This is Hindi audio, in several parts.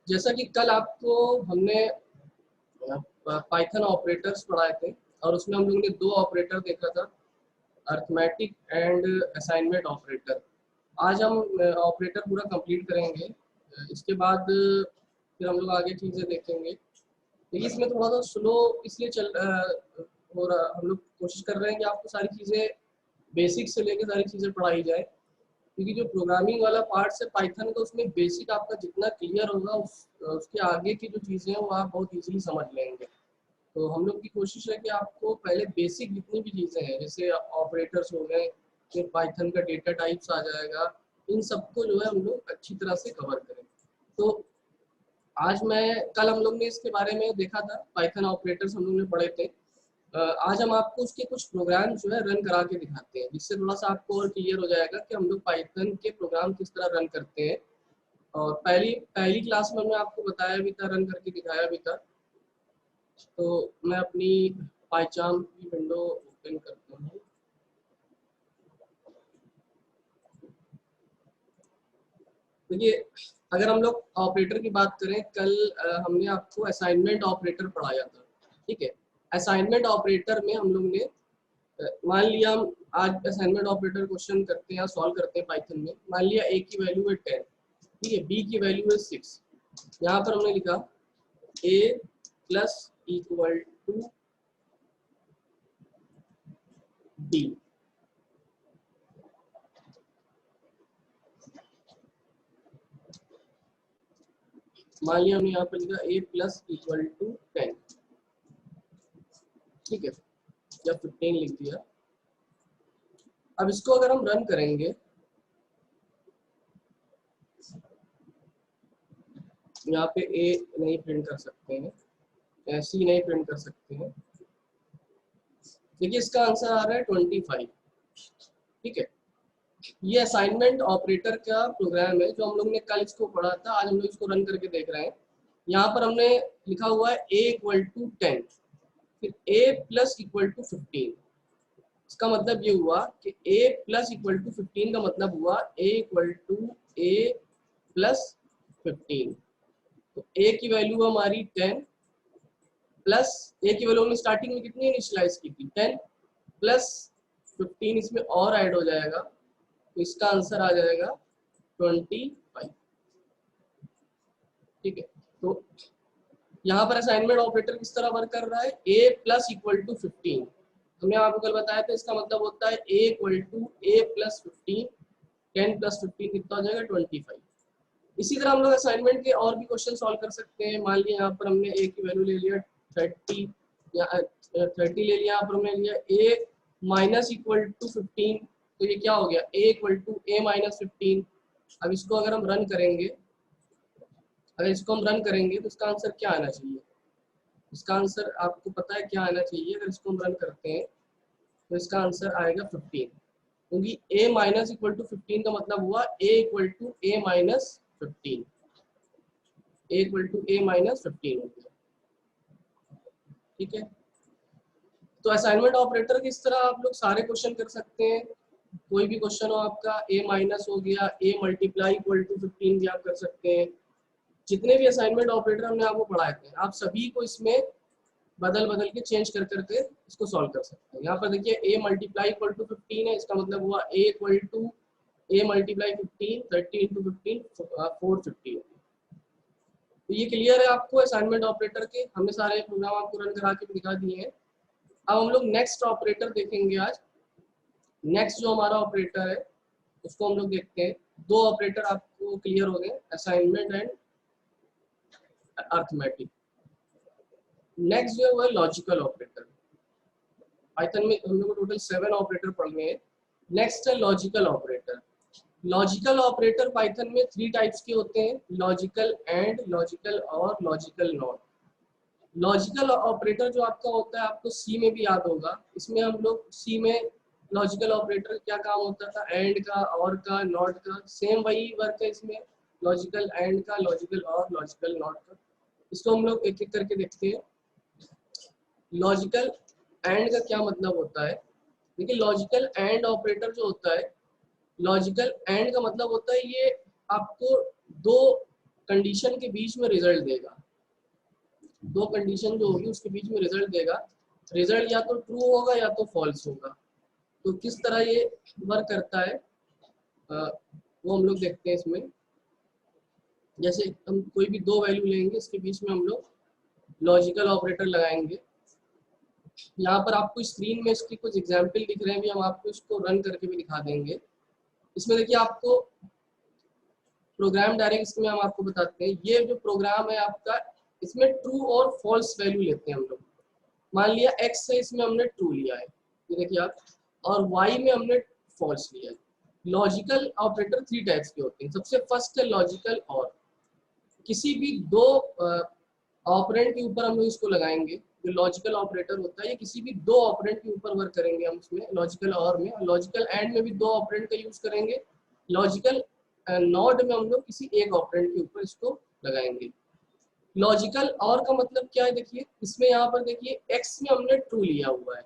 जैसा कि कल आपको हमने पाइथन ऑपरेटर्स पढ़ाए थे और उसमें हम लोगों ने दो ऑपरेटर देखा था, अर्थमेटिक एंड असाइनमेंट ऑपरेटर। आज हम ऑपरेटर पूरा कंप्लीट करेंगे, इसके बाद फिर हम लोग आगे चीज़ें देखेंगे। देखिए इसमें थोड़ा सा स्लो इसलिए हो रहा, हम लोग कोशिश कर रहे हैं कि आपको सारी चीज़ें बेसिक से लेकर सारी चीज़ें पढ़ाई जाए, क्योंकि जो प्रोग्रामिंग वाला पार्ट है पाइथन का, उसमें बेसिक आपका जितना क्लियर होगा उसके आगे की जो चीज़ें हैं वो आप बहुत इजीली समझ लेंगे। तो हम लोग की कोशिश है कि आपको पहले बेसिक जितनी भी चीज़ें हैं, जैसे ऑपरेटर्स हो गए, फिर पाइथन का डेटा टाइप्स आ जाएगा, इन सबको जो है हम लोग अच्छी तरह से कवर करें। तो आज कल हम लोग ने इसके बारे में देखा था, पाइथन ऑपरेटर्स हम लोग ने पढ़े थे। आज हम आपको उसके कुछ प्रोग्राम जो है रन करा के दिखाते हैं, जिससे थोड़ा सा आपको और क्लियर हो जाएगा कि हम लोग पाइथन के प्रोग्राम किस तरह रन करते हैं। और पहली पहली क्लास में मैं आपको बताया भी था, रन करके दिखाया भी था। तो मैं अपनी पाइचाम की विंडो ओपन करता हूँ। देखिए अगर हम लोग ऑपरेटर की बात करें, कल हमने आपको असाइनमेंट ऑपरेटर पढ़ाया था, ठीक है। असाइनमेंट ऑपरेटर में हम लोग ने मान लिया, हम आज असाइनमेंट ऑपरेटर क्वेश्चन करते हैं, सॉल्व करते हैं पाइथन में। मान लिया ए की वैल्यू है 10, ठीक है, बी की वैल्यू है 6। यहाँ पर हमने लिखा ए प्लस इक्वल टू बी। मान लिया हमने यहाँ पर लिखा ए प्लस इक्वल टू 10, ठीक है, या 15 लिख दिया। अब इसको अगर हम रन करेंगे, यहाँ पे ए नहीं प्रिंट कर सकते हैं, सी नहीं प्रिंट कर सकते हैं। देखिए इसका आंसर आ रहा है 25, ठीक है। ये असाइनमेंट ऑपरेटर का प्रोग्राम है जो हम लोग ने कल इसको पढ़ा था, आज हम लोग इसको रन करके देख रहे हैं। यहाँ पर हमने लिखा हुआ है ए इक्वल टू 10, फिर ए प्लस इक्वल टू 15। इसका मतलब ये हुआ कि a प्लस इक्वल टू 15 का मतलब हुआ a equal to a plus 15। तो a की वैल्यू हमारी 10 प्लस a की वैल्यू हमने स्टार्टिंग में कितनी इनिशियलाइज की थी, 10 प्लस 15 इसमें और ऐड हो जाएगा, तो इसका आंसर आ जाएगा 25, ठीक है। तो यहाँ पर असाइनमेंट ऑपरेटर किस तरह वर्क कर रहा है, a प्लस इक्वल टू 15। हमने आपको कल बताया था, इसका मतलब होता है a equal to a plus 15, 10 plus 15 कितना हो जाएगा 25। इसी तरह हम लोग असाइनमेंट के और भी क्वेश्चन सॉल्व कर सकते हैं। मान लिया यहाँ पर हमने a की वैल्यू ले लिया 30 या 30 ले लिया, यहाँ पर हमने लिया a माइनस इक्वल टू 15, तो ये क्या हो गया a equal to a minus 15। अब इसको अगर हम रन करेंगे, तो इसका आंसर क्या आना चाहिए, इसका आंसर आपको पता है क्या आना चाहिए। अगर इसको हम रन करते हैं तो इसका आंसर आएगा 15, क्योंकि a माइनस इक्वल टू 15 का मतलब हुआ a equal to a minus 15, a equal to a minus 15 हो गया, ठीक है। तो असाइनमेंट ऑपरेटर की इस तरह आप लोग सारे क्वेश्चन कर सकते हैं। कोई भी क्वेश्चन हो आपका, a माइनस हो गया, a मल्टीप्लाई इक्वल टू 15 भी आप कर सकते हैं। जितने भी असाइनमेंट ऑपरेटर हमने आपको पढ़ाए थे, आप सभी को इसमें बदल बदल के चेंज कर करके इसको सॉल्व कर सकते हैं। यहाँ पर देखिए a मल्टीप्लाई इक्वल टू 15 है, इसका मतलब हुआ a equal to a multiply 15, 30 into 15 450। तो ये क्लियर है आपको असाइनमेंट ऑपरेटर के, हमने सारे प्रोग्राम आपको रन करा के दिखा दिए हैं। अब हम लोग नेक्स्ट ऑपरेटर देखेंगे आज। नेक्स्ट जो हमारा ऑपरेटर है उसको हम लोग देखते हैं। दो ऑपरेटर आपको क्लियर हो गए, असाइनमेंट एंड अर्थमेटिक। नेक्स्ट जो है लॉजिकल ऑपरेटर। पाइथन में हम लोग को टोटल 7 ऑपरेटर पढ़ने हैं। नेक्स्ट है logical operator. Logical operator Python में 3 टाइप्स के होते हैं, लॉजिकल एंड, लॉजिकल और लॉजिकल नॉट। लॉजिकल ऑपरेटर जो आपका होता है आपको सी में भी याद होगा। इसमें हम लोग सी में लॉजिकल ऑपरेटर क्या काम होता था, एंड का, और का, नॉट का, सेम वही वर्क है इसमें, लॉजिकल एंड का, लॉजिकल और, लॉजिकल नॉट का। इसको हम लोग एक एक करके देखते हैं। लॉजिकल एंड का क्या मतलब होता है, देखिए लॉजिकल एंड ऑपरेटर जो होता है, लॉजिकल एंड का मतलब होता है ये आपको दो कंडीशन के बीच में रिजल्ट देगा, दो कंडीशन जो होगी उसके बीच में रिजल्ट देगा। रिजल्ट या तो ट्रू होगा या तो फॉल्स होगा। तो किस तरह ये वर्क करता है वो हम लोग देखते हैं इसमें। जैसे हम कोई भी दो वैल्यू लेंगे, इसके बीच में हम लोग लॉजिकल ऑपरेटर लगाएंगे। यहाँ पर आपको स्क्रीन में इसकी कुछ एग्जाम्पल दिख रहे हैं भी, हम आपको इसको रन करके भी दिखा देंगे। इसमें देखिए आपको प्रोग्राम डायरेक्ट इसमें हम आपको बताते हैं। ये जो प्रोग्राम है आपका, इसमें ट्रू और फॉल्स वैल्यू लेते हैं हम लोग। मान लिया x है, इसमें हमने ट्रू लिया है, ये देखिए आप, और y में हमने फॉल्स लिया है। लॉजिकल ऑपरेटर 3 टाइप्स के होते हैं। सबसे फर्स्ट है लॉजिकल और। किसी भी दो ऑपरेंड के ऊपर हम लोग इसको लगाएंगे। जो लॉजिकल ऑपरेटर होता है ये किसी भी दो ऑपरेंड के ऊपर वर्क करेंगे हम उसमें, लॉजिकल और में। लॉजिकल एंड में भी दो ऑपरेंड का यूज करेंगे। लॉजिकल नॉट में हम लोग किसी एक ऑपरेंड के ऊपर इसको लगाएंगे। लॉजिकल और का मतलब क्या है, देखिए इसमें यहाँ पर देखिए x में हमने ट्रू लिया हुआ है,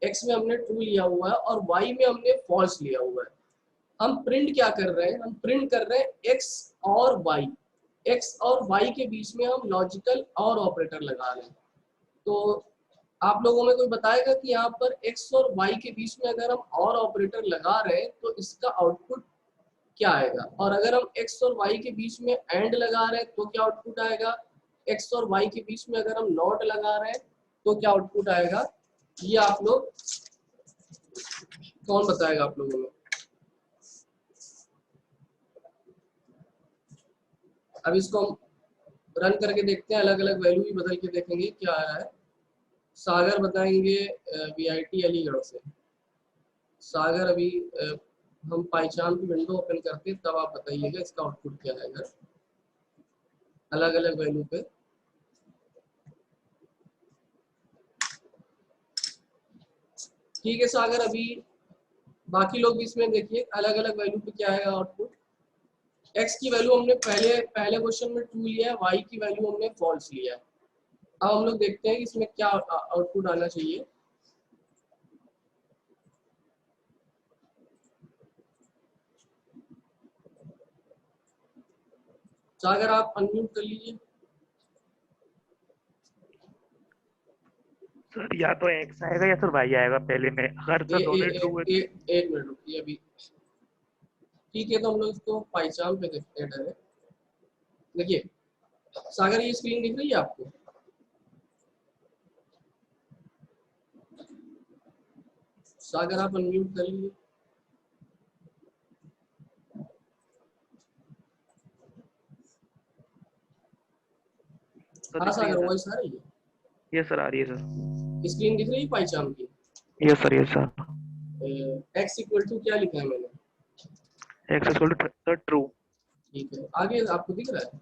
x में हमने ट्रू लिया हुआ है और y में हमने फॉल्स लिया हुआ है। हम प्रिंट क्या कर रहे हैं, हम प्रिंट कर रहे हैं x और y। x और y के बीच में हम लॉजिकल और ऑपरेटर लगा रहे हैं। तो आप लोगों में कोई बताएगा कि यहाँ पर x और y के बीच में अगर हम और ऑपरेटर लगा रहे हैं तो इसका आउटपुट क्या आएगा। और अगर हम x और y के बीच में एंड लगा रहे हैं तो क्या आउटपुट आएगा। x और y के बीच में अगर हम नॉट लगा रहे हैं तो क्या आउटपुट आएगा। ये आप लोग कौन बताएगा आप लोगों में। अब इसको हम रन करके देखते हैं, अलग अलग वैल्यू भी बदल के देखेंगे क्या आ रहा है। सागर बताएंगे VIT अलीगढ़ से। सागर अभी हम पाइचाम की विंडो ओपन करते हैं तब आप बताइएगा इसका आउटपुट क्या आएगा अलग अलग वैल्यू पे। ठीक है सागर, अभी बाकी लोग भी इसमें देखिए अलग अलग वैल्यू पे क्या आएगा आउटपुट। x की वैल्यू हमने पहले क्वेश्चन में ट्रू लिया है, y की वैल्यू हमने फॉल्स लिया है। अब हम लोग देखते हैं कि इसमें क्या आउटपुट आना चाहिए। सागर आप अनम्यूट कर लीजिए। सर या तो x आएगा या फिर y आएगा पहले में, अगर सर दोनों ट्रू है। एक मिनट रुकिए अभी। ठीक है तो हम लोग इसको पाइचाम पे देखते हैं डायरेक्ट। देखिए सागर ये स्क्रीन दिख रही है आपको। सागर आप अनम्यूट कर लीजिए। हाँ सागर वॉइस आ रही है। यस सर, आ रही है सर। स्क्रीन दिख रही है पाइचाम की। Yes sir, yes sir. x equal to क्या लिखा है मैंने, x equal to sir true. ठीक है आगे आपको दिख रहा है।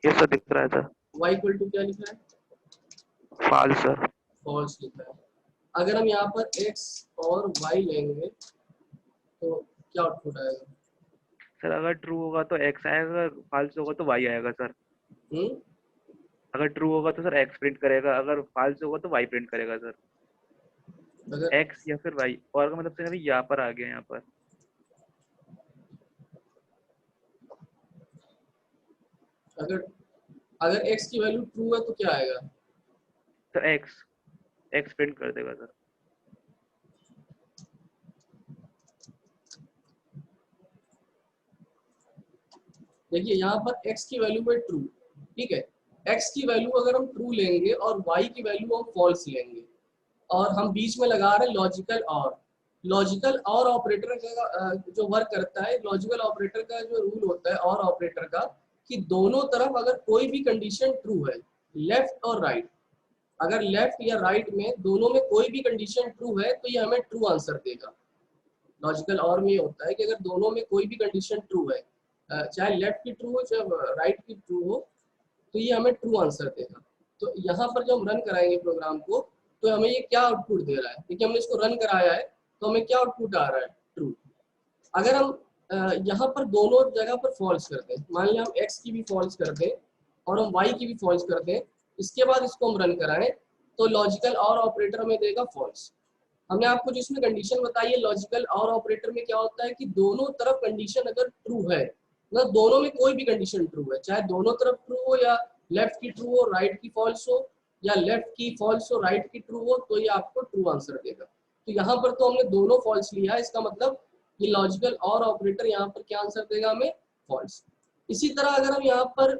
यस सर, दिख रहा है सर। y इक्वल टू क्या लिखा है, फॉल्स सर। फॉल्स लिखा है। अगर हम यहाँ पर x और y लेंगे तो क्या आउटपुट आएगा। सर अगर ट्रू होगा तो x आएगा, अगर फॉल्स होगा तो y आएगा सर। अगर ट्रू होगा तो सर x प्रिंट करेगा, अगर फॉल्स होगा तो y प्रिंट करेगा सर। अगर x या फिर y, और का मतलब सर यहाँ पर आ गया, यहाँ पर अगर अगर x की वैल्यू ट्रू है तो क्या आएगा। सर x प्रिंट कर देगा सर। देखिए यहाँ पर x की वैल्यू है ट्रू, ठीक है। x की वैल्यू अगर हम ट्रू लेंगे और y की वैल्यू हम फॉल्स लेंगे और हम बीच में लगा रहे हैं लॉजिकल और। लॉजिकल और ऑपरेटर का जो वर्क करता है, लॉजिकल ऑपरेटर का जो रूल होता है और ऑपरेटर का, कि दोनों तरफ अगर कोई भी कंडीशन ट्रू है, लेफ्ट और राइट, अगर लेफ्ट या राइट में दोनों में कोई भी कंडीशन ट्रू है तो ये हमें ट्रू आंसर देगा। लॉजिकल और में ये होता है कि अगर दोनों में कोई भी कंडीशन ट्रू है, चाहे लेफ्ट की ट्रू हो चाहे राइट की ट्रू हो, तो ये हमें ट्रू आंसर देगा। तो यहाँ पर जब हम रन कराएंगे प्रोग्राम को तो हमें ये क्या आउटपुट दे रहा है। देखिए हमने इसको रन कराया है तो हमें क्या आउटपुट आ रहा है, ट्रू। अगर हम यहाँ पर दोनों जगह पर फॉल्स कर दें, मान लिया हम x की भी फॉल्स कर दें और हम y की भी फॉल्स कर दें, इसके बाद इसको हम रन कराएं तो लॉजिकल और ऑपरेटर हमें देगा फॉल्स। हमने आपको जो इसमें कंडीशन बताई है लॉजिकल और ऑपरेटर में क्या होता है कि दोनों तरफ कंडीशन अगर ट्रू है, मतलब दोनों में कोई भी कंडीशन ट्रू है, चाहे दोनों तरफ ट्रू हो या लेफ्ट की ट्रू हो राइट की फॉल्स हो या लेफ्ट की फॉल्स हो राइट की ट्रू हो, तो ये आपको ट्रू आंसर देगा। तो यहाँ पर तो हमने दोनों फॉल्स लिया है, इसका मतलब ये लॉजिकल और ऑपरेटर यहाँ पर क्या आंसर देगा हमें, फॉल्स। इसी तरह अगर हम यहाँ पर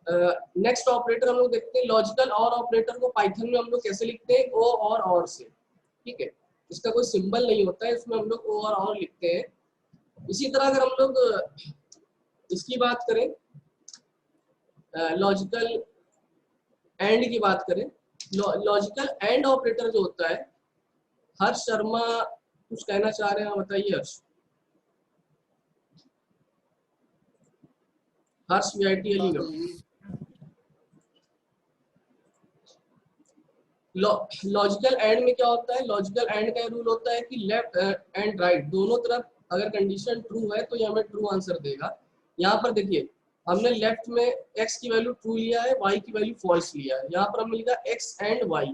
नेक्स्ट ऑपरेटर हम लोग देखते हैं, लॉजिकल और ऑपरेटर को पाइथन में हम लोग कैसे लिखते हैं, ओ और से, ठीक है। इसका कोई सिंबल नहीं होता है, इसमें हम लोग ओ और लिखते हैं। इसी तरह अगर हम लोग इसकी बात करें, लॉजिकल एंड की बात करें, लॉजिकल एंड ऑपरेटर जो होता है, हर्ष शर्मा कुछ कहना चाह रहे हैं, बताइए हर्ष। हर्ष वीआईटी अलीगढ़। लॉजिकल एंड में क्या होता है, लॉजिकल एंड का रूल होता है कि लेफ्ट एंड राइट दोनों तरफ अगर कंडीशन ट्रू है तो ये हमें ट्रू आंसर देगा। यहाँ पर देखिए हमने लेफ्ट में x की वैल्यू ट्रू लिया है, y की वैल्यू फॉल्स लिया है। यहाँ पर हमने लिखा x एंड y,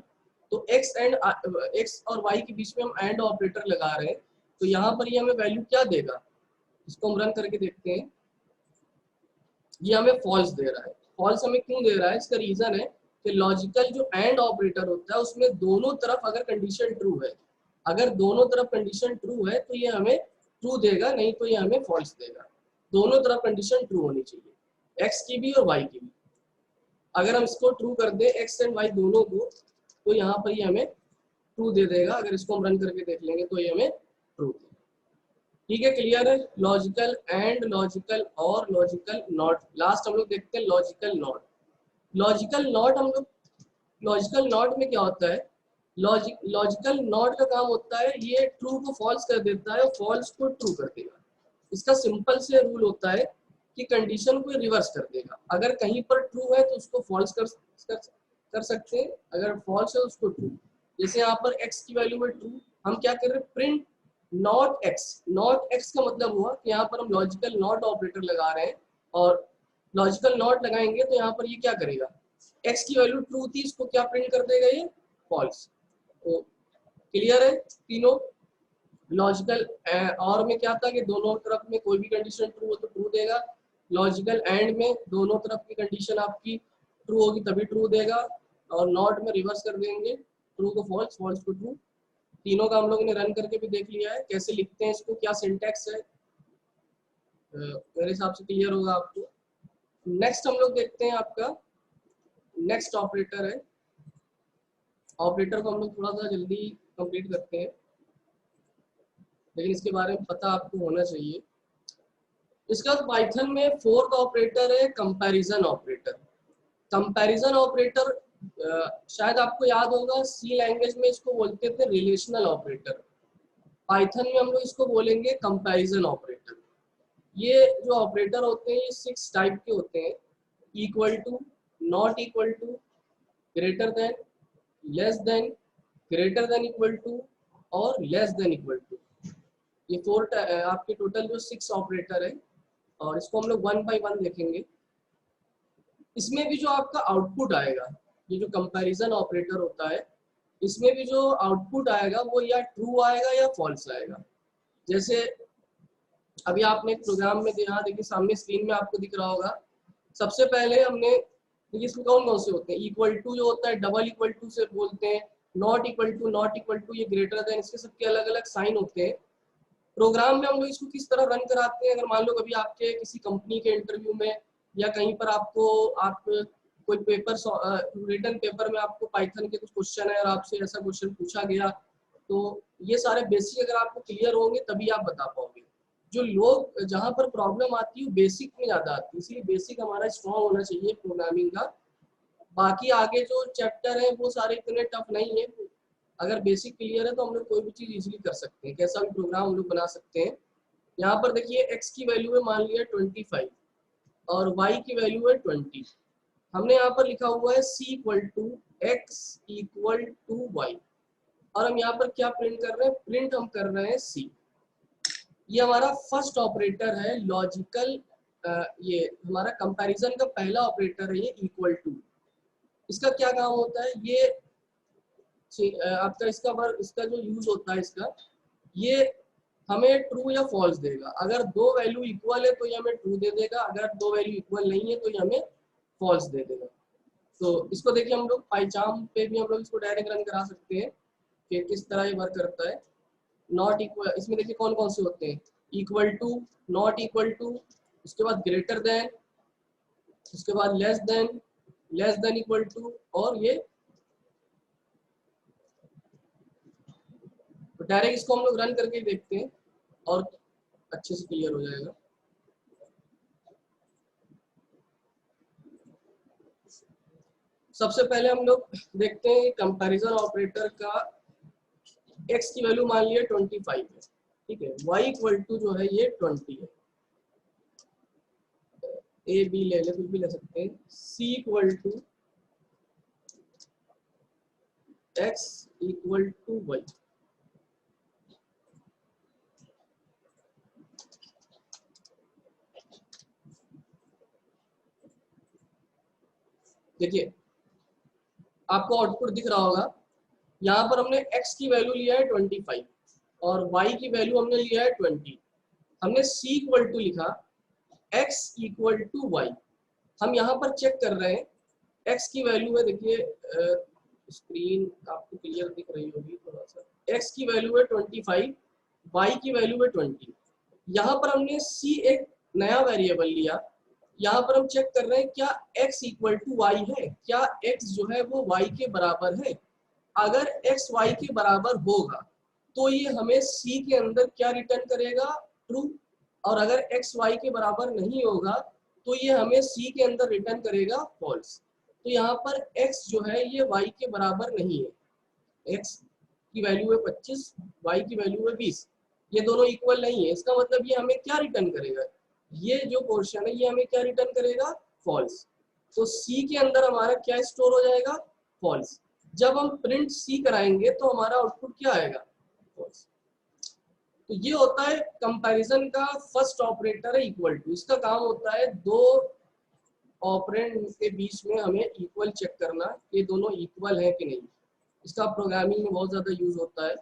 तो x और y के बीच में हम एंड ऑपरेटर लगा रहे हैं, तो यहाँ पर ये हमें वैल्यू क्या देगा, इसको हम रन करके देखते हैं। ये हमें फॉल्स दे रहा है। फॉल्स हमें क्यों दे रहा है, इसका रीजन है कि लॉजिकल जो एंड ऑपरेटर होता है उसमें दोनों तरफ अगर कंडीशन ट्रू है, अगर दोनों तरफ कंडीशन ट्रू है तो ये हमें ट्रू देगा, नहीं तो ये हमें फॉल्स देगा। दोनों तरफ कंडीशन ट्रू होनी चाहिए, एक्स की भी और वाई की भी। अगर हम इसको ट्रू कर दें एक्स एंड वाई दोनों को, तो यहाँ पर ये हमें ट्रू दे देगा। अगर इसको हम रन करके देख लेंगे तो ये हमें ट्रू देगा। ठीक है, क्लियर है। लॉजिकल एंड, लॉजिकल और, लॉजिकल नॉट। लास्ट हम लोग देखते हैं लॉजिकल नॉट। लॉजिकल नॉट हम लोग, लॉजिकल नॉट में क्या होता है, लॉजिकल नॉट का काम होता है ये ट्रू को फॉल्स कर देता है और फॉल्स को ट्रू कर देगा। इसका सिंपल से रूल होता है कि कंडीशन को रिवर्स कर देगा। अगर कहीं पर ट्रू है तो उसको फॉल्स कर सकते हैं, अगर फॉल्स है उसको ट्रू। जैसे यहाँ पर x की वैल्यू में ट्रू, हम क्या कर रहे हैं, print not x। Not x का मतलब हुआ कि यहाँ पर हम लॉजिकल नॉट ऑपरेटर लगा रहे हैं, और लॉजिकल नॉट लगाएंगे तो यहाँ पर ये क्या करेगा, x की वैल्यू ट्रू थी, इसको क्या प्रिंट कर देगा, ये फॉल्स। तो क्लियर है तीनों। लॉजिकल और में क्या था कि दोनों तरफ में कोई भी कंडीशन ट्रू हो तो ट्रू देगा। लॉजिकल एंड में दोनों तरफ की कंडीशन आपकी ट्रू होगी तभी ट्रू देगा, और नॉट में रिवर्स कर देंगे, ट्रू को फॉल्स, फॉल्स को ट्रू। तीनों का हम लोगों ने रन करके भी देख लिया है कैसे लिखते हैं इसको, क्या सिंटैक्स है, मेरे हिसाब से क्लियर होगा आपको। नेक्स्ट हम लोग देखते हैं आपका नेक्स्ट ऑपरेटर है। ऑपरेटर को हम लोग थोड़ा सा जल्दी कंप्लीट करते हैं, लेकिन इसके बारे में पता आपको होना चाहिए। इसका पाइथन में फोर्थ ऑपरेटर है कंपैरिजन ऑपरेटर। कंपैरिजन ऑपरेटर शायद आपको याद होगा, सी लैंग्वेज में इसको बोलते थे रिलेशनल ऑपरेटर, पाइथन में हम लोग इसको बोलेंगे कंपैरिजन ऑपरेटर। ये जो ऑपरेटर होते हैं ये 6 टाइप के होते हैं, equal to, not equal to, greater than, less than, greater than equal to और लेस देन इक्वल टू। ये 4 आपके टोटल जो 6 ऑपरेटर है, और इसको हम लोग 1 बाय 1 देखेंगे। इसमें भी जो आपका आउटपुट आएगा, ये जो कंपैरिजन ऑपरेटर होता है, इसमें भी जो आउटपुट आएगा वो या ट्रू आएगा या फॉल्स आएगा। जैसे अभी आपने एक प्रोग्राम में यहाँ देखिए सामने स्क्रीन में आपको दिख रहा होगा, सबसे पहले हमने देखिए इसमें कौन कौन से होते हैं, इक्वल टू जो होता है डबल इक्वल टू से बोलते हैं, नॉट इक्वल टू, ये ग्रेटर देन, इसके सबके अलग अलग साइन होते हैं। प्रोग्राम में हम लोग इसको किस तरह रन कराते हैं, अगर मान लो कभी आपके किसी कंपनी के इंटरव्यू में या कहीं पर आपको कोई पेपर रिटन पेपर में आपको पाइथन के कुछ क्वेश्चन है और आपसे ऐसा क्वेश्चन पूछा गया, तो ये सारे बेसिक अगर आपको क्लियर होंगे तभी आप बता पाओगे। जो लोग जहाँ पर प्रॉब्लम आती है बेसिक में ज्यादा आती है, इसलिए बेसिक हमारा स्ट्रॉन्ग होना चाहिए प्रोग्रामिंग का। बाकी आगे जो चैप्टर है वो सारे इतने टफ नहीं है, अगर बेसिक क्लियर है तो हम लोग कोई भी चीज इजीली कर सकते हैं, कैसा भी प्रोग्राम हम लोग बना सकते हैं। यहाँ पर देखिए x की वैल्यू है मान लिया 25 और y की वैल्यू है 20। हमने यहाँ पर लिखा हुआ है c equal to x equal to y, और हम यहाँ पर क्या प्रिंट कर रहे हैं, प्रिंट हम कर रहे हैं c। ये हमारा फर्स्ट ऑपरेटर है लॉजिकल, ये हमारा कंपैरिजन का पहला ऑपरेटर है ये इक्वल टू। इसका क्या काम होता है, ये आपका इसका जो यूज होता है इसका, ये हमें ट्रू या फॉल्स देगा। अगर दो वैल्यू इक्वल है तो ये हमें ट्रू दे देगा, अगर दो वैल्यू इक्वल नहीं है तो ये हमें फॉल्स दे देगा। तो इसको देखिए हम लोग पाइचार्म पे भी हम लोग इसको डायरेक्ट रन करा सकते हैं कि किस तरह ये वर्क करता है। नॉट इक्वल, इसमें देखिए कौन कौन से होते हैं, equal to, not equal to, उसके बाद ग्रेटर देन, उसके बाद लेस देन इक्वल टू, और ये डायरेक्ट इसको हम लोग रन करके देखते हैं और अच्छे से क्लियर हो जाएगा। सबसे पहले हम लोग देखते हैं कंपैरिजन ऑपरेटर का। x की वैल्यू मान लिया 25 है, ठीक है, y इक्वल टू जो है ये 20 है, ए बी ले ले, कुछ भी ले सकते हैं, c equal to x equal to y। देखिए आपको आउटपुट दिख रहा होगा, यहाँ पर हमने x की वैल्यू लिया है 25 और y की वैल्यू हमने लिया है 20। हमने c इक्वल टू लिखा, x इक्वल टू y। हम यहाँ पर चेक कर रहे हैं x की वैल्यू है, देखिए स्क्रीन आपको क्लियर दिख रही होगी थोड़ा सा, x की वैल्यू है 25, y की वैल्यू है 20। यहाँ पर हमने c एक नया वेरिएबल लिया, यहाँ पर हम चेक कर रहे हैं क्या x इक्वल टू y है, क्या x जो है वो y के बराबर है। अगर x y के बराबर होगा तो ये हमें c के अंदर क्या रिटर्न करेगा, ट्रू। और अगर x y के बराबर नहीं होगा तो ये हमें c के अंदर रिटर्न करेगा फॉल्स। तो यहाँ पर x जो है ये y के बराबर नहीं है, x की वैल्यू है 25, y की वैल्यू है 20, ये दोनों इक्वल नहीं है। इसका मतलब ये हमें क्या रिटर्न करेगा, ये जो पोर्शन है ये हमें क्या रिटर्न करेगा, फॉल्स। तो c के अंदर हमारा क्या स्टोर हो जाएगा, फॉल्स। जब हम प्रिंट c कराएंगे तो हमारा आउटपुट क्या आएगा, फॉल्स। तो ये होता है कंपैरिजन का फर्स्ट ऑपरेटर है इक्वल टू। इसका काम होता है दो ऑपरेंड के बीच में हमें इक्वल चेक करना, ये दोनों इक्वल है कि नहीं। इसका प्रोग्रामिंग में बहुत ज्यादा यूज होता है।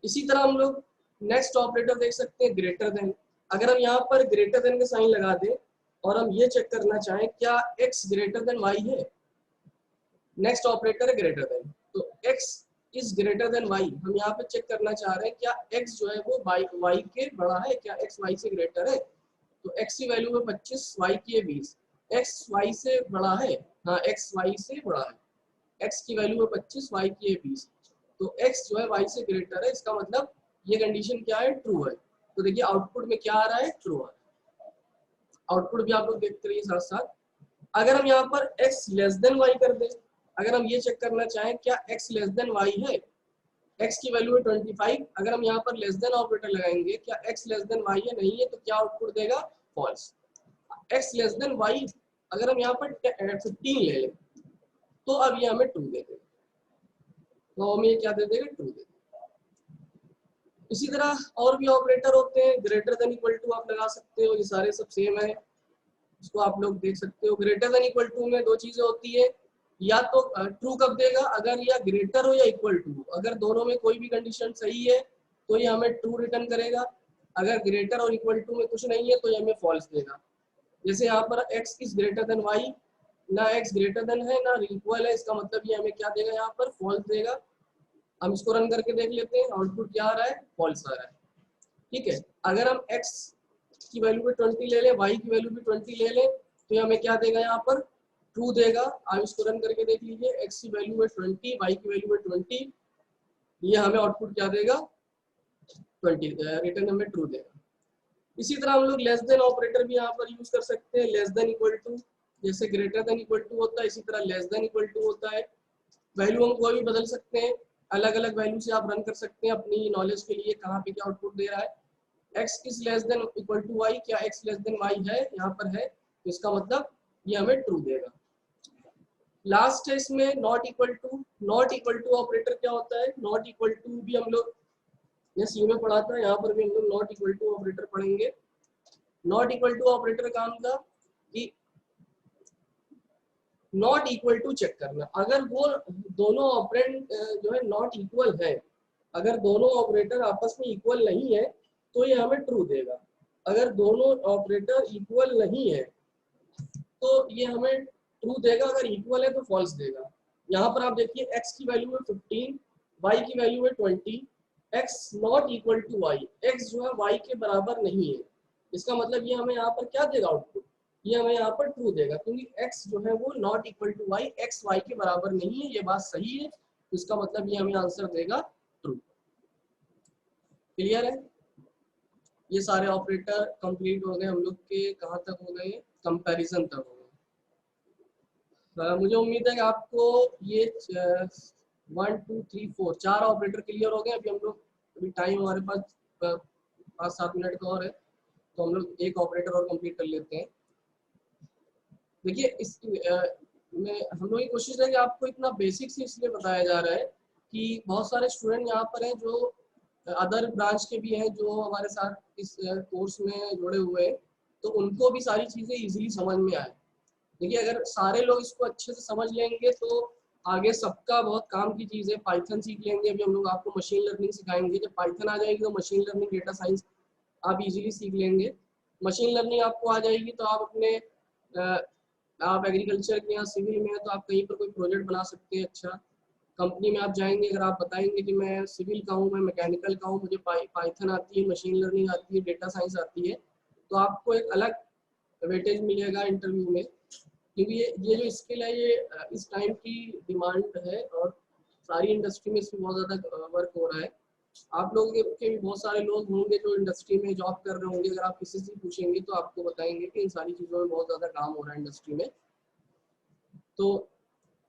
इसी तरह हम लोग नेक्स्ट ऑपरेटर देख सकते हैं, ग्रेटर देन। अगर हम यहाँ पर ग्रेटर देन का साइन लगा दें और हम ये चेक करना चाहें क्या x ग्रेटर देन y है, नेक्स्ट ऑपरेटर है ग्रेटर देन, तो x is greater than y। हम यहाँ पे चेक करना चाह रहे हैं क्या x जो है वो y के बड़ा है, क्या x y से ग्रेटर है। तो x की वैल्यू है 25, y की है 20, x y से बड़ा है, हाँ x y से बड़ा है, x की वैल्यू है 25, y की है 20, तो x जो है y से ग्रेटर है। इसका मतलब ये कंडीशन क्या है, ट्रू है। तो देखिए आउटपुट में क्या आ रहा है, ट्रू आ रहा है। आउटपुट भी आप लोग देखते रहिए साथ साथ। अगर हम यहाँ पर x लेस देन y कर दें, अगर हम ये चेक करना चाहें क्या x लेस देन y है, x की वैल्यू है 25, अगर हम यहाँ पर लेस देन ऑपरेटर लगाएंगे क्या x लेस देन y है, नहीं है, तो क्या आउटपुट देगा, false. x less than y अगर हम यहाँ पर 15 ले लें तो अब ये हमें ट्रू दे देगा, तो हमें क्या दे देगा, ट्रू दे देगा। इसी तरह और भी ऑपरेटर होते हैं, ग्रेटर देन इक्वल टू आप लगा सकते हो, ये सारे सब सेम है, इसको आप लोग देख सकते हो। ग्रेटर देन इक्वल टू में दो चीजें होती है, या तो ट्रू कब देगा, अगर या ग्रेटर हो या इक्वल टू, अगर दोनों में कोई भी कंडीशन सही है तो ये हमें ट्रू रिटर्न करेगा। अगर ग्रेटर और इक्वल टू में कुछ नहीं है तो ये हमें फॉल्स देगा। जैसे यहाँ पर x is greater than y, ना x ग्रेटर देन है ना इक्वल है, इसका मतलब ये हमें क्या देगा, यहाँ पर फॉल्स देगा। हम इसको रन करके देख लेते हैं, आउटपुट क्या आ रहा है, फॉल्स आ रहा है, ठीक है। अगर हम x की वैल्यू भी 20 ले लें, y की वैल्यू भी 20 ले लें, तो ये हमें क्या देगा, यहाँ पर ट्रू देगा। आप इसको रन करके देख लीजिए, x की वैल्यू है 20, y की वैल्यू है 20, ये हमें आउटपुट क्या देगा, 20, रिटर्न हमें ट्रू देगा। इसी तरह हम लोग लेस देन ऑपरेटर भी यहाँ पर यूज कर सकते हैं, लेस देन इक्वल टू, जैसे ग्रेटर देन इक्वल टू होता है इसी तरह लेस देन इक्वल टू होता है। वैल्यू हम कोई भी बदल सकते हैं, अलग अलग वैल्यू से आप रन कर सकते हैं अपनी नॉलेज के लिए, कहाँ पे क्या आउटपुट दे रहा है। x is less than equal to y, क्या x लेस देन y है, यहाँ पर है, तो इसका मतलब ये हमें ट्रू देगा। लास्ट है इसमें not equal to. Not equal to operator क्या होता है, नॉट इक्वल टू भी हम लोग ये सी में पढ़ा था, यहाँ पर भी हम लोग नॉट इक्वल टू ऑपरेटर पढ़ेंगे। नॉट इक्वल टू ऑपरेटर काम था कि नॉट इक्वल टू चेक करना, अगर वो दोनों ऑपरेंड जो है नॉट इक्वल है, अगर दोनों ऑपरेटर आपस में इक्वल नहीं है तो ये हमें ट्रू देगा। अगर दोनों ऑपरेटर इक्वल नहीं है तो ये हमें ट्रू देगा, अगर इक्वल है तो फॉल्स देगा। यहाँ पर आप देखिए x की वैल्यू है 15, y की वैल्यू है 20, x not equal to y, x जो है y के बराबर नहीं है। इसका मतलब ये हमें यहाँ पर क्या देगा आउटपुट, ये हमें यहाँ पर ट्रू देगा, क्योंकि x जो है वो not equal to y, x y के बराबर नहीं है, ये बात सही है। तो इसका मतलब ये हमें आंसर देगा ट्रू। क्लियर है? ये सारे ऑपरेटर कंप्लीट हो गए हम लोग के, कहाँ तक हो गए, कंपैरिजन तक हो गए। मुझे उम्मीद है कि आपको ये 1 2 3 4 चार ऑपरेटर क्लियर हो गए। अभी हम लोग, अभी टाइम हमारे पास 5-7 मिनट का और है, तो हम लोग एक ऑपरेटर और कंप्लीट कर लेते हैं। देखिए इस में हम लोग की कोशिश है कि आपको इतना बेसिक से इसलिए बताया जा रहा है कि बहुत सारे स्टूडेंट यहाँ पर हैं जो अदर ब्रांच के भी हैं, जो हमारे साथ इस कोर्स में जुड़े हुए हैं, तो उनको भी सारी चीज़ें इजीली समझ में आए। देखिए अगर सारे लोग इसको अच्छे से समझ लेंगे तो आगे सबका बहुत काम की चीज़ है। पाइथन सीख लेंगे, अभी हम लोग आपको मशीन लर्निंग सिखाएंगे। जब पाइथन आ जाएगी तो मशीन लर्निंग, डेटा साइंस आप इजीली सीख लेंगे। मशीन लर्निंग आपको आ जाएगी तो आप अपने आप एग्रीकल्चर के या सिविल में है तो आप कहीं पर कोई प्रोजेक्ट बना सकते हैं। अच्छा कंपनी में आप जाएंगे, अगर आप बताएंगे कि मैं सिविल का हूँ, मैं मैकेनिकल का हूँ, मुझे पाइथन आती है, मशीन लर्निंग आती है, डेटा साइंस आती है, तो आपको एक अलग वेटेज मिलेगा इंटरव्यू में, क्योंकि ये जो स्किल है ये इस टाइम की डिमांड है और सारी इंडस्ट्री में इसमें बहुत ज़्यादा वर्क हो रहा है। आप लोगों के भी बहुत सारे लोग होंगे जो इंडस्ट्री में जॉब कर रहे होंगे, अगर आप किसी से पूछेंगे तो आपको बताएंगे कि इन सारी चीज़ों में बहुत ज़्यादा काम हो रहा है इंडस्ट्री में। तो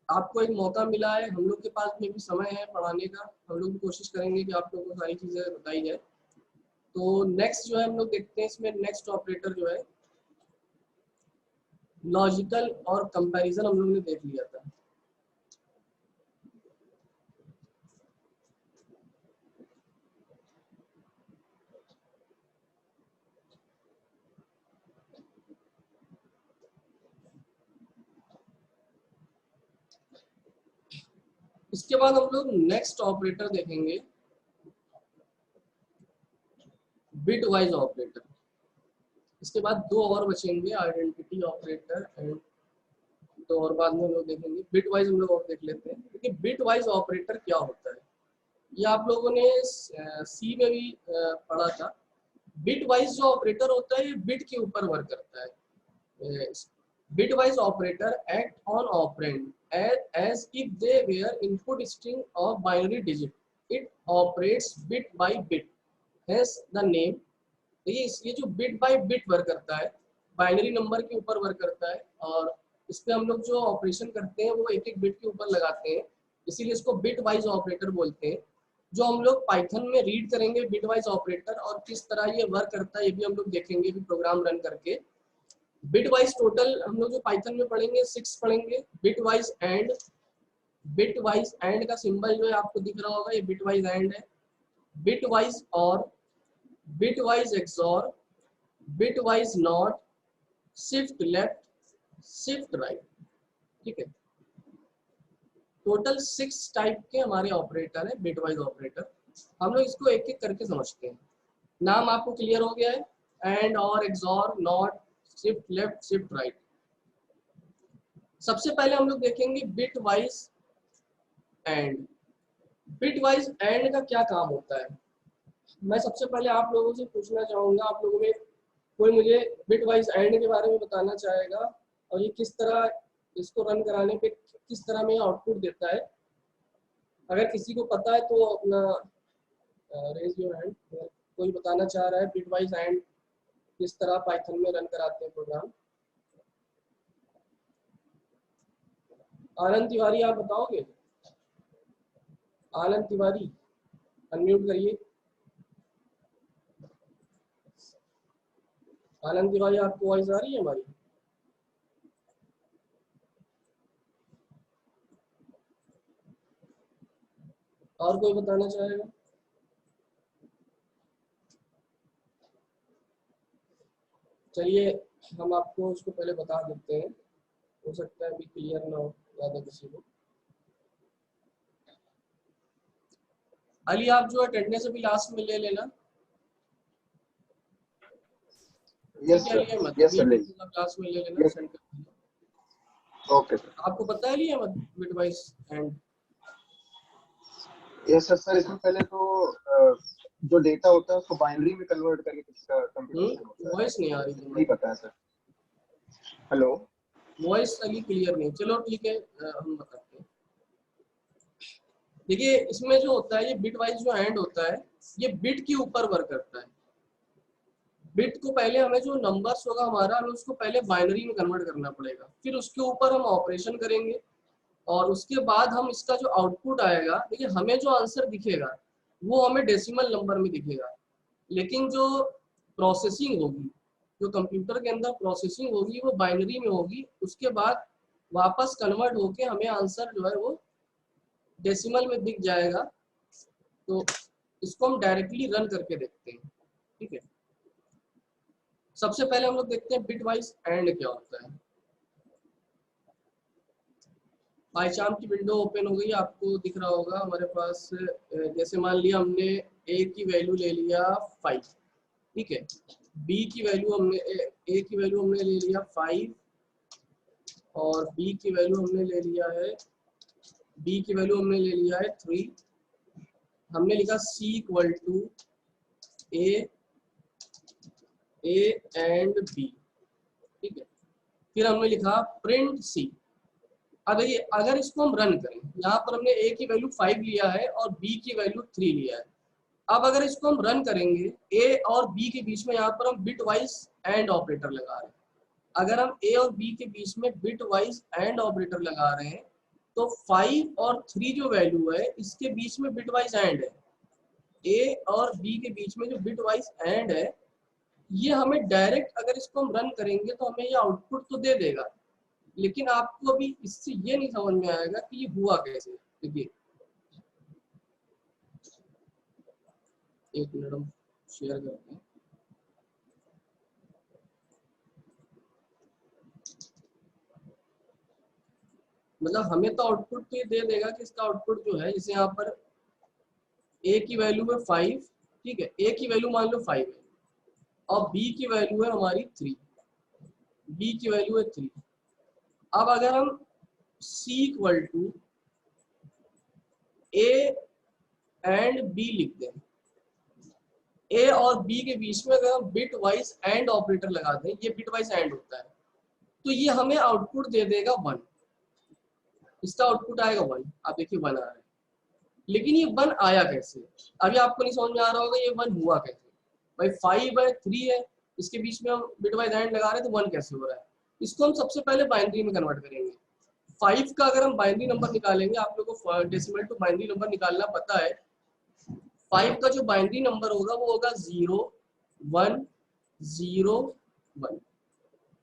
आपको एक मौका मिला है, हम लोग के पास में भी समय है पढ़ाने का, हम लोग भी कोशिश करेंगे कि आप लोगों को सारी चीज़ें बताई जाए। तो नेक्स्ट जो है हम लोग देखते हैं, इसमें नेक्स्ट ऑपरेटर जो है लॉजिकल और कंपैरिजन हम लोग ने देख लिया था। इसके बाद हम लोग नेक्स्ट ऑपरेटर देखेंगे, बिट वाइज ऑपरेटर। इसके बाद दो और बचेंगे, आइडेंटिटी ऑपरेटर एंड तो और बाद में हम लोग देखेंगे। बिट वाइज हम लोग और देख लेते हैं, क्योंकि बिट वाइज ऑपरेटर क्या होता है ये आप लोगों ने सी में भी पढ़ा था। बिट वाइज जो ऑपरेटर होता है ये बिट के ऊपर वर्क करता है। Bitwise operator act on operand as if they were input string of binary digit. It operates bit by bit. Hence the name. ये जो बिट बाय बिट वर्क करता है, बाइनरी नंबर के ऊपर वर्क करता है, और इस पे हम लोग जो ऑपरेशन करते हैं वो एक एक बिट के ऊपर लगाते हैं, इसीलिए इसको बिट वाइज ऑपरेटर बोलते हैं। जो हम लोग पाइथन में रीड करेंगे बिट वाइज ऑपरेटर और किस तरह ये वर्क करता है ये भी हम लोग देखेंगे भी प्रोग्राम रन करके। बिट वाइज टोटल हम लोग जो पाइथन में पढ़ेंगे 6 पढ़ेंगे। बिट वाइज एंड का सिंबल जो है आपको दिख रहा होगा, ये बिट वाइज एंड है। बिट वाइज और, bit wise XOR, bit wise not, shift left, shift right. ठीक है, टोटल 6 टाइप के हमारे ऑपरेटर है बिट वाइज ऑपरेटर। हम लोग इसको एक एक करके समझते हैं। नाम आपको क्लियर हो गया है, एंड और XOR not shift left shift right. सबसे पहले हम लोग देखेंगे bit wise and. Bit wise and का क्या काम होता है, मैं सबसे पहले आप लोगों से पूछना चाहूंगा, आप लोगों में कोई मुझे बिट वाइज एंड के बारे में बताना चाहेगा और ये किस तरह, इसको रन कराने पे किस तरह में आउटपुट देता है। अगर किसी को पता है तो अपना रेज योर हैंड। कोई बताना चाह रहा है बिट वाइज एंड किस तरह पाइथन में रन कराते हैं प्रोग्राम। आनंद तिवारी आप बताओगे? आनंद तिवारी अनम्यूट करिए। आनंद तिवारी आपको वॉइस आ रही है हमारी? और कोई बताना चाहेगा? चलिए हम आपको उसको पहले बता देते हैं, हो सकता है अभी क्लियर ना हो ज्यादा किसी को। अली आप जो अटेंडेंस अभी लास्ट में ले लेना। यस क्या लिए सर, मत यस सर, ले क्लास में ले लेना, सेंड कर देना। Okay sir. आपको पता है लिए मत bitwise and? Yes sir. Sir इसमें पहले तो जो डेटा होता है उसको बाइनरी में कन्वर्ट करके कुछ कंप्यूटेशन होता है, वॉइस नहीं आ रही नहीं तुम्हारी, पता है सर। हेलो, वॉइस अभी क्लियर नहीं। चलो ठीक है, हम बताते हैं। देखिए इसमें जो होता है, ये बिट वाइज जो एंड होता है, ये बिट के ऊपर वर्क करता है। बिट को पहले हमें जो नंबर्स होगा हमारा, हमें उसको पहले बाइनरी में कन्वर्ट करना पड़ेगा, फिर उसके ऊपर हम ऑपरेशन करेंगे, और उसके बाद हम इसका जो आउटपुट आएगा, देखिए हमें जो आंसर दिखेगा वो हमें डेसिमल नंबर में दिखेगा, लेकिन जो प्रोसेसिंग होगी, जो कंप्यूटर के अंदर प्रोसेसिंग होगी वो बाइनरी में होगी। उसके बाद वापस कन्वर्ट होके हमें आंसर जो है वो डेसिमल में दिख जाएगा। तो इसको हम डायरेक्टली रन करके देखते हैं, ठीक है। सबसे पहले हम लोग देखते हैं बिट वाइज एंड क्या होता है। पाइचार्म की विंडो ओपन हो गई, आपको दिख रहा होगा हमारे पास, जैसे मान लिया हमने ए की वैल्यू ले लिया 5, ठीक है। बी की वैल्यू हमने ए की वैल्यू हमने ले लिया 5, और बी की वैल्यू हमने ले लिया है 3। हमने लिखा C equal to A and B, ठीक है। फिर हमने लिखा प्रिंट सी। अब देखिए अगर इसको हम रन करें, यहाँ पर हमने ए की वैल्यू 5 लिया है और बी की वैल्यू 3 लिया है। अब अगर इसको हम रन करेंगे, ए और बी के बीच में यहाँ पर हम बिट वाइज एंड ऑपरेटर लगा रहे हैं। अगर हम ए और बी के बीच में बिट वाइज एंड ऑपरेटर लगा रहे हैं, तो 5 और 3 जो वैल्यू है इसके बीच में बिट वाइज एंड है। ए और बी के बीच में जो बिट वाइज एंड है, ये हमें डायरेक्ट अगर इसको हम रन करेंगे तो हमें ये आउटपुट तो दे देगा, लेकिन आपको अभी इससे ये नहीं समझ में आएगा कि ये हुआ कैसे। देखिए एक मिनट हम शेयर करते हैं। मतलब हमें तो आउटपुट तो ये दे देगा कि इसका आउटपुट जो है, जैसे यहाँ पर ए की वैल्यू है 5, ठीक है। ए की वैल्यू मान लो 5 है और बी की वैल्यू है हमारी 3, बी की वैल्यू है 3। अब अगर हम C equal to A and B लिख दें, ए और बी के बीच में अगर हम बिट वाइज एंड ऑपरेटर लगा दें, ये बिट वाइज एंड होता है, तो ये हमें आउटपुट दे देगा 1। इसका आउटपुट आएगा 1। आप देखिए 1 आ रहा है, लेकिन ये 1 आया कैसे? अभी आपको नहीं समझ में आ रहा होगा ये 1 हुआ कैसे। भाई 5 है 3 है, इसके बीच में हम बिट वाइज एंड लगा रहे हैं, तो 1 कैसे हो रहा है? इसको हम सबसे पहले बाइनरी में कन्वर्ट करेंगे। 5 का अगर हम बाइनरी नंबर निकालेंगे, आप लोगों को डेसिमल टू बाइनरी नंबर निकालना पता है। 5 का जो बाइनरी नंबर होगा वो होगा 0 1 0 1।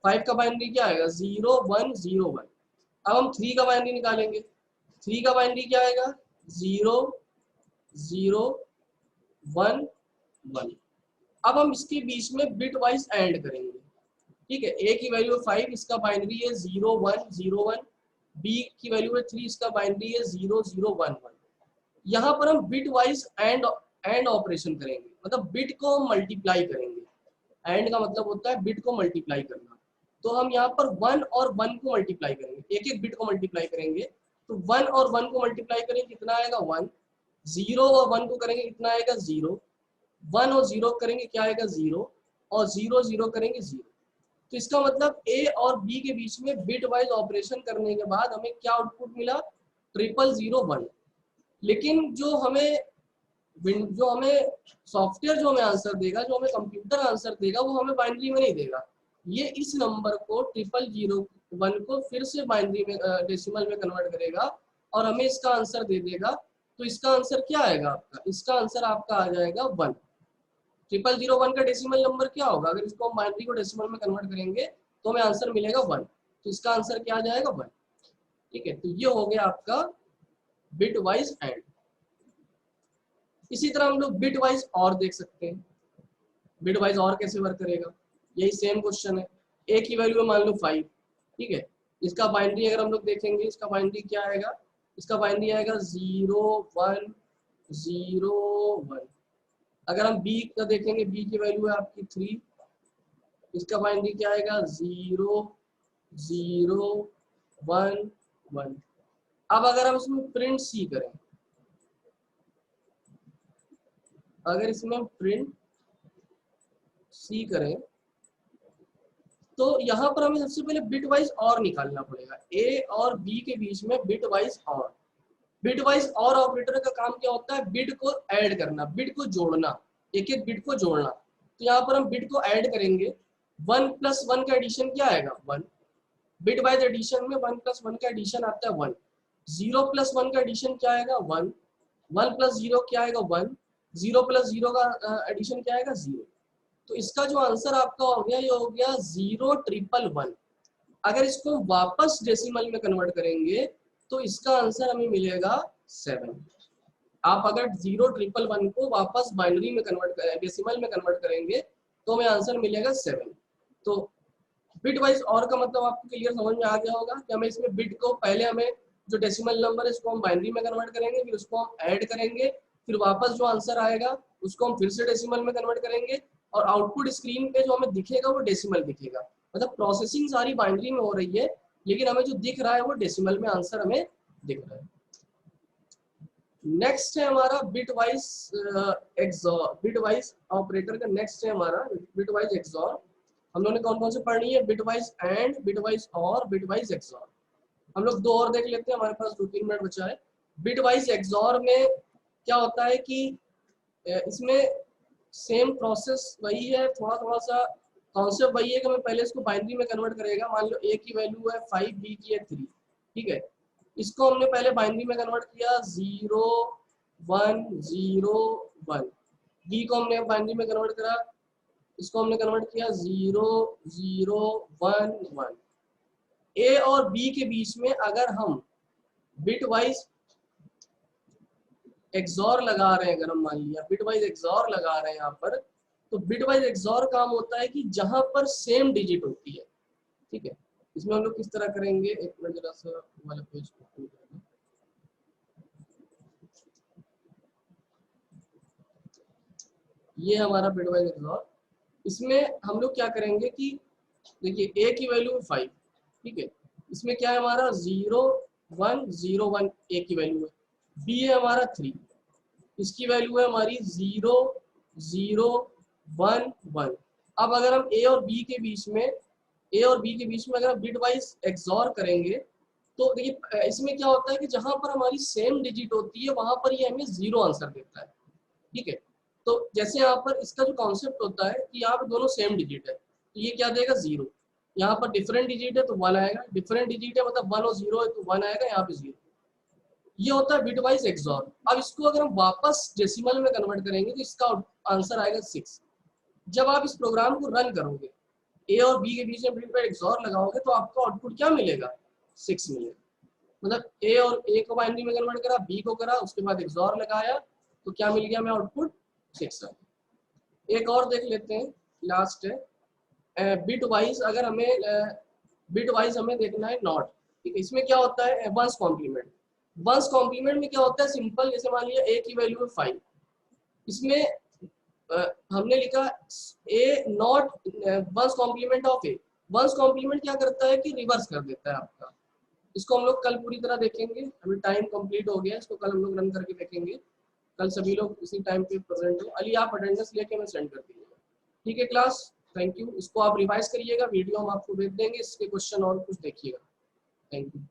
5 का बाइनरी क्या आएगा? 0 1 0 1। अब हम 3 का बाइनरी निकालेंगे। 3 का बाइनरी क्या आएगा? 0 0 1 1। अब हम इसके बीच में बिट वाइज एंड करेंगे, ठीक है। ए की वैल्यू 5, इसका बाइनरी है 0 1 0 1। बी की वैल्यू है 3, इसका बाइनरी है 0 0 1 1। यहाँ पर हम बिट वाइज एंड ऑपरेशन करेंगे, मतलब बिट को हम मल्टीप्लाई करेंगे। एंड का मतलब होता है बिट को मल्टीप्लाई करना। तो हम यहाँ पर 1 और 1 को मल्टीप्लाई करेंगे, एक एक बिट को मल्टीप्लाई करेंगे। तो 1 और 1 को मल्टीप्लाई करेंगे, कितना आएगा? 1। 0 और 1 को करेंगे, कितना आएगा? 0। 1 और 0 करेंगे, क्या आएगा? 0। और 0 0 करेंगे, 0। तो इसका मतलब ए और बी के बीच में बिट वाइज ऑपरेशन करने के बाद हमें क्या आउटपुट मिला? 0001। लेकिन जो हमें सॉफ्टवेयर जो हमें आंसर देगा, जो हमें कंप्यूटर आंसर देगा, वो हमें बाइनरी में नहीं देगा। ये इस नंबर को 0001 को फिर से बाइनरी में डेसिमल में कन्वर्ट करेगा और हमें इसका आंसर दे देगा। तो इसका आंसर क्या आएगा आपका? इसका आंसर आपका आ जाएगा 1। 0001 का डेसिमल नंबर क्या होगा? अगर इसको हम बाइनरी को डेसिमल में कन्वर्ट करेंगे तो हमें आंसर मिलेगा 1। तो इसका आंसर क्या आ जाएगा? 1, ठीक है। तो ये हो गया आपका बिट वाइज एंड। इसी तरह हम लोग बिट वाइज और देख सकते हैं। बिट वाइज और कैसे वर्क करेगा? यही सेम क्वेश्चन है। ए की वैल्यू मान लो 5, ठीक है। इसका बाइनरी अगर हम लोग देखेंगे, इसका बाइनरी क्या आएगा? इसका बाइनरी आएगा 0 1 0 1। अगर हम बी का देखेंगे, बी की वैल्यू है आपकी 3, इसका बाइनरी क्या आएगा 0 0 1 1। अब अगर हम इसमें प्रिंट सी करें, अगर इसमें प्रिंट सी करें तो यहाँ पर हमें सबसे पहले बिट वाइज और निकालना पड़ेगा। ए और बी के बीच में बिट वाइज और, बिट वाइज और ऑपरेटर का काम क्या होता है, बिट को ऐड करना, बिट को जोड़ना, एक एक बिट को जोड़ना। तो यहाँ पर हम बिट को ऐड करेंगे, 1 + 1 का एडिशन क्या आएगा 1, बिट वाइज एडिशन में 1 + 1 का एडिशन आता है 1, 0 + 1 का एडिशन क्या आएगा 1, 1 + 0 क्या आएगा 1, 0 + 0 का एडिशन क्या आएगा 0। तो इसका जो आंसर आपका हो गया ये हो गया 0,111। अगर इसको वापस डेसिमल में कन्वर्ट करेंगे तो इसका आंसर हमें मिलेगा 7। आप अगर 0,111 को वापस बाइनरी में कन्वर्ट करें, डेसिमल में कन्वर्ट करेंगे तो हमें आंसर मिलेगा 7। तो बिट वाइज और का मतलब आपको क्लियर समझ में आ गया होगा कि हमें इसमें बिट को पहले हमें जो डेसिमल नंबर है इसको हम बाइनरी में कन्वर्ट करेंगे, फिर उसको हम ऐड करेंगे, फिर वापस जो आंसर आएगा उसको हम फिर से डेसिमल में कन्वर्ट करेंगे और आउटपुट स्क्रीन पे जो हमें दिखेगा वो डेसिमल दिखेगा। मतलब प्रोसेसिंग सारी बाइनरी में हो रही है लेकिन हमें जो दिख रहा है वो डेसिमल में आंसर हमें दिख रहा है। नेक्स्ट है हमारा bit wise XOR, bit wise operator का नेक्स्ट है हमारा बिट वाइज एक्सॉर। हम लोगों ने कौन कौन से पढ़नी है, bit wise and, bit wise और, बिट वाइज एक्सॉर। हम लोग दो और देख लेते हैं, हमारे पास 2-3 मिनट बचा है। बिट वाइज एक्सॉर में क्या होता है कि इसमें सेम प्रोसेस वही है, थोड़ा थोड़ा सा कॉन्सेप्ट वही है कि हमें पहले इसको बाइनरी में कन्वर्ट करेगा। मान लो ए की वैल्यू है 5, बी की है 3, ठीक है। इसको हमने पहले बाइनरी में कन्वर्ट किया 0 1 0 1। बी को हमने बाइनरी में कन्वर्ट करा, इसको हमने कन्वर्ट किया 0 0 1 1। ए और बी के बीच में अगर हम बिट वाइज एक्सॉर लगा रहे हैं, अगर हम मान लिया बिट वाइज एक्सॉर लगा रहे हैं यहाँ पर, तो बिट वाइज एक्सॉर काम होता है कि जहां पर सेम डिजिट होती है, ठीक है। इसमें हम लोग किस तरह करेंगे, एक मिनट जरा सा वाला पेज को, ये हमारा बिट वाइज एक्सॉर। इसमें हम लोग क्या करेंगे कि देखिए ए की वैल्यू 5, ठीक है। इसमें क्या है हमारा 0 1 0 1 ए की वैल्यू है, बी है हमारा 3, इसकी वैल्यू है हमारी 0 0 1 1। अब अगर हम ए और बी के बीच में, ए और बी के बीच में अगर हम बिट वाइज एक्सॉर करेंगे तो देखिए इसमें क्या होता है कि जहां पर हमारी सेम डिजिट होती है वहां पर ये हमें 0 आंसर देता है, ठीक है। तो जैसे यहाँ पर इसका जो कॉन्सेप्ट होता है कि यहाँ पर दोनों सेम डिजिट है तो ये क्या देगा 0, यहाँ पर डिफरेंट डिजिट है तो 1 आएगा, डिफरेंट डिजिट है मतलब 1 और 0 है तो 1 आएगा, यहाँ पे 0। ये होता है बिट वाइज एक्सॉर। अब इसको अगर हम वापस डेसिमल में कन्वर्ट करेंगे तो इसका आंसर आएगा 6। जब आप इस प्रोग्राम को रन करोगे, ए और बी के बीच में बिट वाइज एक्सॉर लगाओगे तो आपको आउटपुट क्या मिलेगा 6 मिलेगा। मतलब ए और ए को बाइनरी में कन्वर्ट करा, बी को करा, उसके बाद एक्सॉर लगाया तो क्या मिल गया हमें आउटपुट 6 आ। एक और देख लेते हैं, लास्ट है बिट वाइज। अगर हमें बिट वाइज हमें देखना है नॉट, ठीक है। इसमें क्या होता है वंस कॉम्प्लीमेंट। वंस कॉम्प्लीमेंट में क्या होता है सिंपल, जैसे मान लिया ए की वैल्यू है 5, इसमें हमने लिखा A not one's complement of A. One's complement क्या करता है कि रिवर्स कर देता है आपका। इसको हम लोग कल पूरी तरह देखेंगे, अभी टाइम कंप्लीट हो गया, इसको कल हम लोग रन करके देखेंगे। कल सभी लोग इसी टाइम पे प्रेजेंट हो। अली आप अटेंडेंस लेके हमें सेंड कर दीजिएगा, ठीक है क्लास। Thank you. इसको आप रिवाइज करिएगा, वीडियो हम आपको भेज देंगे, इसके क्वेश्चन और कुछ देखिएगा। Thank you.